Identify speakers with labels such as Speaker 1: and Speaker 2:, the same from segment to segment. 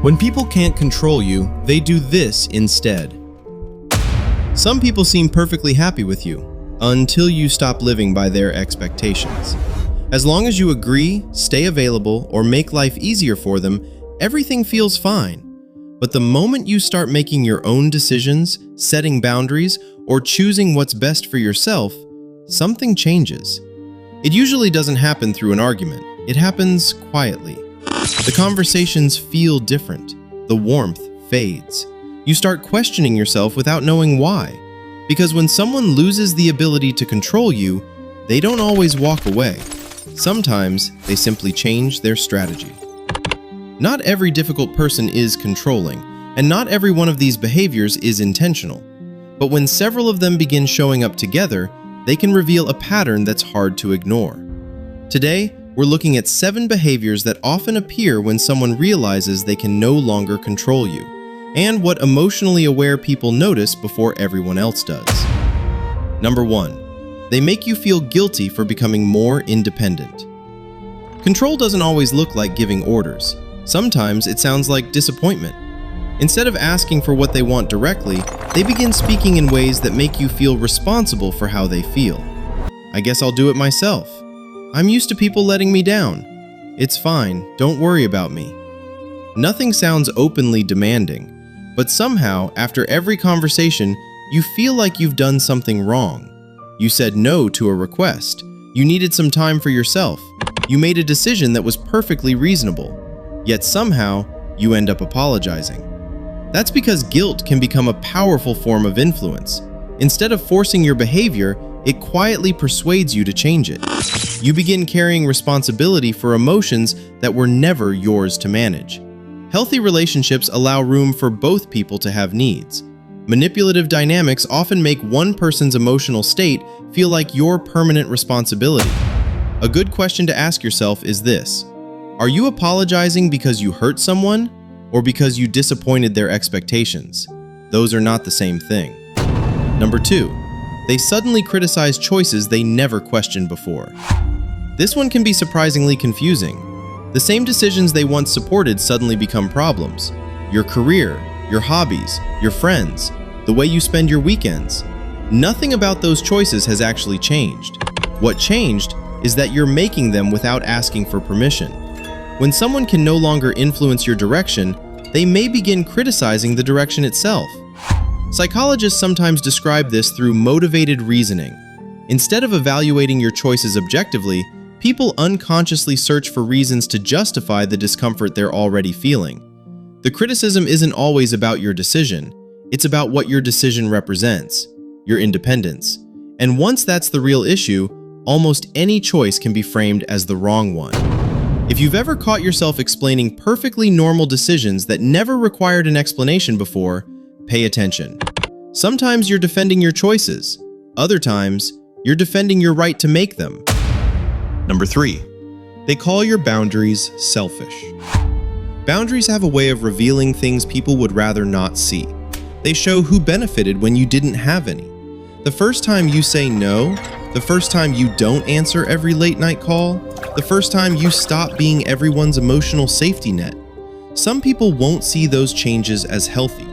Speaker 1: When people can't control you, they do this instead. Some people seem perfectly happy with you, until you stop living by their expectations. As long as you agree, stay available, or make life easier for them, everything feels fine. But the moment you start making your own decisions, setting boundaries, or choosing what's best for yourself, something changes. It usually doesn't happen through an argument. It happens quietly. The conversations feel different. The warmth fades. You start questioning yourself without knowing why. Because when someone loses the ability to control you, they don't always walk away. Sometimes they simply change their strategy. Not every difficult person is controlling, and not every one of these behaviors is intentional. But when several of them begin showing up together, they can reveal a pattern that's hard to ignore. Today, we're looking at 7 behaviors that often appear when someone realizes they can no longer control you, and what emotionally aware people notice before everyone else does. Number 1. They make you feel guilty for becoming more independent. Control doesn't always look like giving orders. Sometimes it sounds like disappointment. Instead of asking for what they want directly, they begin speaking in ways that make you feel responsible for how they feel. I guess I'll do it myself. I'm used to people letting me down. It's fine, don't worry about me. Nothing sounds openly demanding, but somehow, after every conversation, you feel like you've done something wrong. You said no to a request. You needed some time for yourself. You made a decision that was perfectly reasonable. Yet somehow, you end up apologizing. That's because guilt can become a powerful form of influence. Instead of forcing your behavior, it quietly persuades you to change it. You begin carrying responsibility for emotions that were never yours to manage. Healthy relationships allow room for both people to have needs. Manipulative dynamics often make one person's emotional state feel like your permanent responsibility. A good question to ask yourself is this: are you apologizing because you hurt someone, or because you disappointed their expectations? Those are not the same thing. Number 2, they suddenly criticize choices they never questioned before. This one can be surprisingly confusing. The same decisions they once supported suddenly become problems. Your career, your hobbies, your friends, the way you spend your weekends. Nothing about those choices has actually changed. What changed is that you're making them without asking for permission. When someone can no longer influence your direction, they may begin criticizing the direction itself. Psychologists sometimes describe this through motivated reasoning. Instead of evaluating your choices objectively, people unconsciously search for reasons to justify the discomfort they're already feeling. The criticism isn't always about your decision. It's about what your decision represents, your independence. And once that's the real issue, almost any choice can be framed as the wrong one. If you've ever caught yourself explaining perfectly normal decisions that never required an explanation before, pay attention. Sometimes you're defending your choices. Other times, you're defending your right to make them. Number 3, they call your boundaries selfish. Boundaries have a way of revealing things people would rather not see. They show who benefited when you didn't have any. The first time you say no, the first time you don't answer every late night call, the first time you stop being everyone's emotional safety net. Some people won't see those changes as healthy.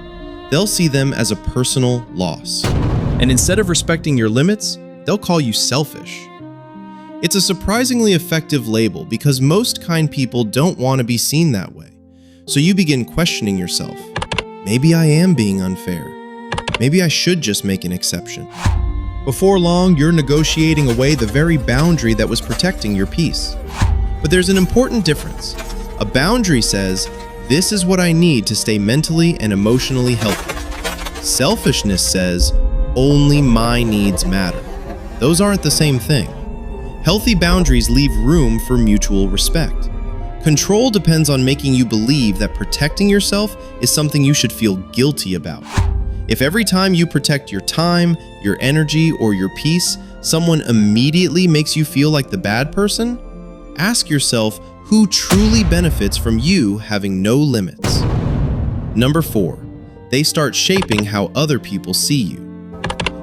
Speaker 1: They'll see them as a personal loss. And instead of respecting your limits, they'll call you selfish. It's a surprisingly effective label because most kind people don't want to be seen that way. So you begin questioning yourself. Maybe I am being unfair. Maybe I should just make an exception. Before long, you're negotiating away the very boundary that was protecting your peace. But there's an important difference. A boundary says, this is what I need to stay mentally and emotionally healthy. Selfishness says, only my needs matter. Those aren't the same thing. Healthy boundaries leave room for mutual respect. Control depends on making you believe that protecting yourself is something you should feel guilty about. If every time you protect your time, your energy, or your peace, someone immediately makes you feel like the bad person, ask yourself who truly benefits from you having no limits. Number 4, they start shaping how other people see you.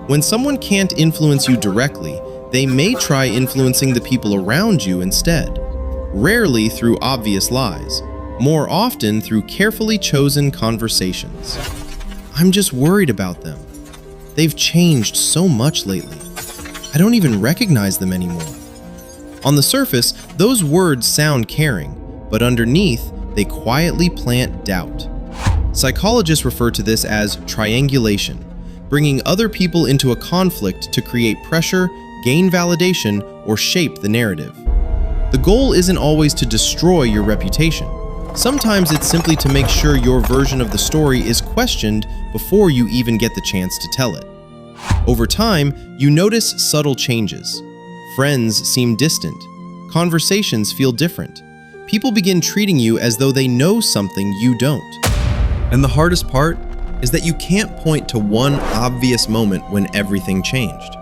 Speaker 1: When someone can't influence you directly, they may try influencing the people around you instead. Rarely through obvious lies. more often through carefully chosen conversations. I'm just worried about them. They've changed so much lately. I don't even recognize them anymore. On the surface, those words sound caring, but underneath, they quietly plant doubt. Psychologists refer to this as triangulation, bringing other people into a conflict to create pressure, gain validation, or shape the narrative. The goal isn't always to destroy your reputation. Sometimes it's simply to make sure your version of the story is questioned before you even get the chance to tell it. Over time, you notice subtle changes. Friends seem distant. Conversations feel different. People begin treating you as though they know something you don't. And the hardest part is that you can't point to one obvious moment when everything changed,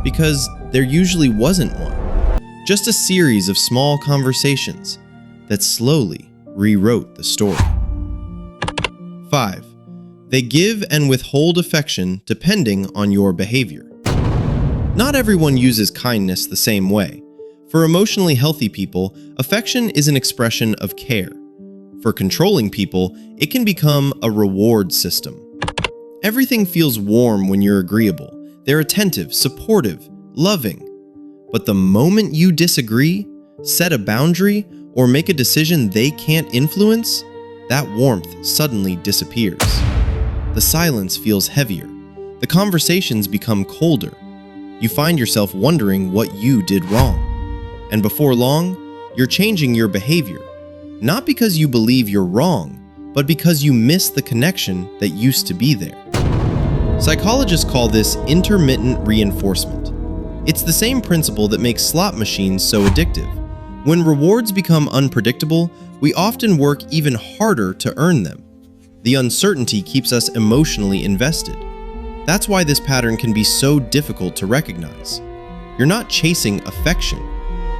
Speaker 1: because there usually wasn't one. Just a series of small conversations that slowly rewrote the story. 5. They give and withhold affection depending on your behavior. Not everyone uses kindness the same way. For emotionally healthy people, affection is an expression of care. For controlling people, it can become a reward system. Everything feels warm when you're agreeable. They're attentive, supportive, loving. But the moment you disagree, set a boundary, or make a decision they can't influence, that warmth suddenly disappears. The silence feels heavier. The conversations become colder. You find yourself wondering what you did wrong. And before long, you're changing your behavior. Not because you believe you're wrong, but because you miss the connection that used to be there. Psychologists call this intermittent reinforcement. It's the same principle that makes slot machines so addictive. When rewards become unpredictable, we often work even harder to earn them. The uncertainty keeps us emotionally invested. That's why this pattern can be so difficult to recognize. You're not chasing affection.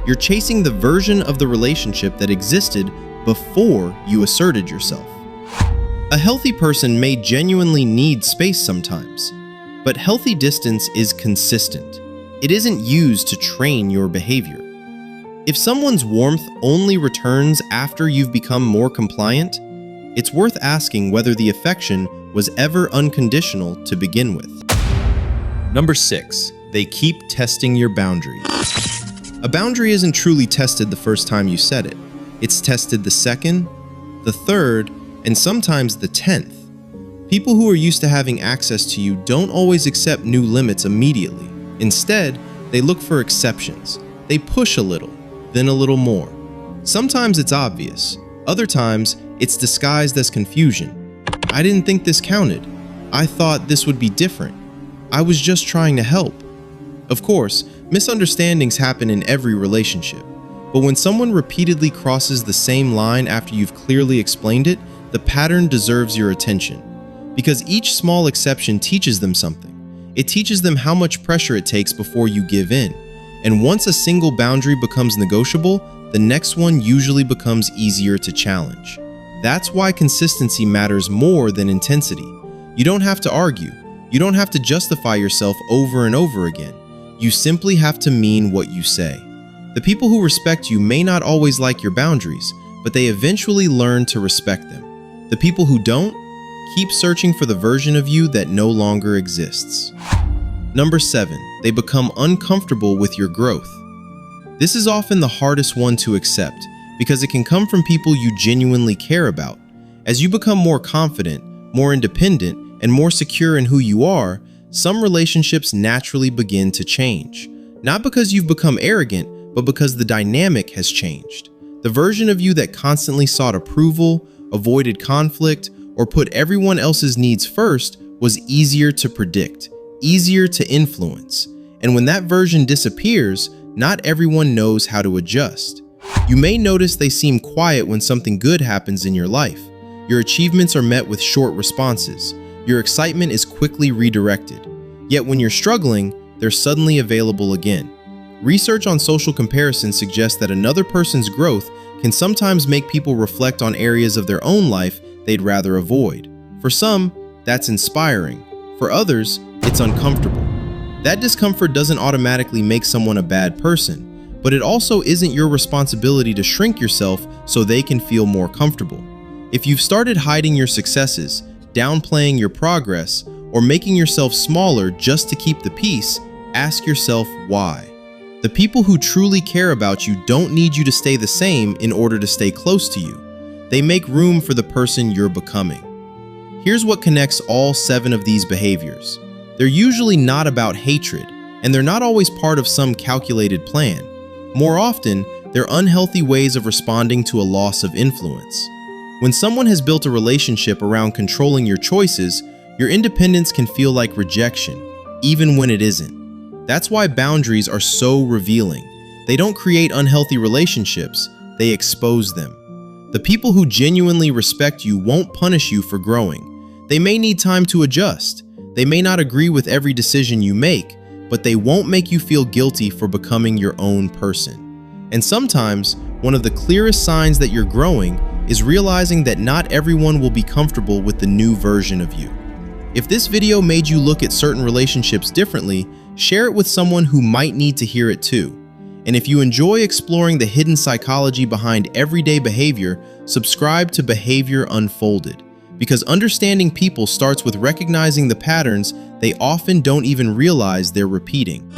Speaker 1: You're chasing the version of the relationship that existed before you asserted yourself. A healthy person may genuinely need space sometimes, but healthy distance is consistent. It isn't used to train your behavior. If someone's warmth only returns after you've become more compliant, it's worth asking whether the affection was ever unconditional to begin with. Number 6, they keep testing your boundaries. A boundary isn't truly tested the first time you set it. It's tested the second, the third, and sometimes the 10th. People who are used to having access to you don't always accept new limits immediately. Instead, they look for exceptions. They push a little, then a little more. Sometimes it's obvious. Other times, it's disguised as confusion. I didn't think this counted. I thought this would be different. I was just trying to help. Of course, misunderstandings happen in every relationship. But when someone repeatedly crosses the same line after you've clearly explained it, the pattern deserves your attention. Because each small exception teaches them something. It teaches them how much pressure it takes before you give in. And once a single boundary becomes negotiable, the next one usually becomes easier to challenge. That's why consistency matters more than intensity. You don't have to argue. You don't have to justify yourself over and over again. You simply have to mean what you say. The people who respect you may not always like your boundaries, but they eventually learn to respect them. The people who don't, keep searching for the version of you that no longer exists. Number 7, they become uncomfortable with your growth. This is often the hardest one to accept because it can come from people you genuinely care about. As you become more confident, more independent, and more secure in who you are, some relationships naturally begin to change. Not because you've become arrogant, but because the dynamic has changed. The version of you that constantly sought approval, avoided conflict, or put everyone else's needs first was easier to predict, easier to influence. And when that version disappears, not everyone knows how to adjust. You may notice they seem quiet when something good happens in your life. Your achievements are met with short responses. Your excitement is quickly redirected. Yet when you're struggling, they're suddenly available again. Research on social comparison suggests that another person's growth can sometimes make people reflect on areas of their own life they'd rather avoid. For some, that's inspiring. For others, it's uncomfortable. That discomfort doesn't automatically make someone a bad person, but it also isn't your responsibility to shrink yourself so they can feel more comfortable. If you've started hiding your successes, downplaying your progress, or making yourself smaller just to keep the peace, ask yourself why. The people who truly care about you don't need you to stay the same in order to stay close to you. They make room for the person you're becoming. Here's what connects all 7 of these behaviors. They're usually not about hatred, and they're not always part of some calculated plan. More often, they're unhealthy ways of responding to a loss of influence. When someone has built a relationship around controlling your choices, your independence can feel like rejection, even when it isn't. That's why boundaries are so revealing. They don't create unhealthy relationships, they expose them. The people who genuinely respect you won't punish you for growing. They may need time to adjust. They may not agree with every decision you make, but they won't make you feel guilty for becoming your own person. And sometimes, one of the clearest signs that you're growing is realizing that not everyone will be comfortable with the new version of you. If this video made you look at certain relationships differently, share it with someone who might need to hear it too. And if you enjoy exploring the hidden psychology behind everyday behavior, subscribe to Behavior Unfolded. Because understanding people starts with recognizing the patterns they often don't even realize they're repeating.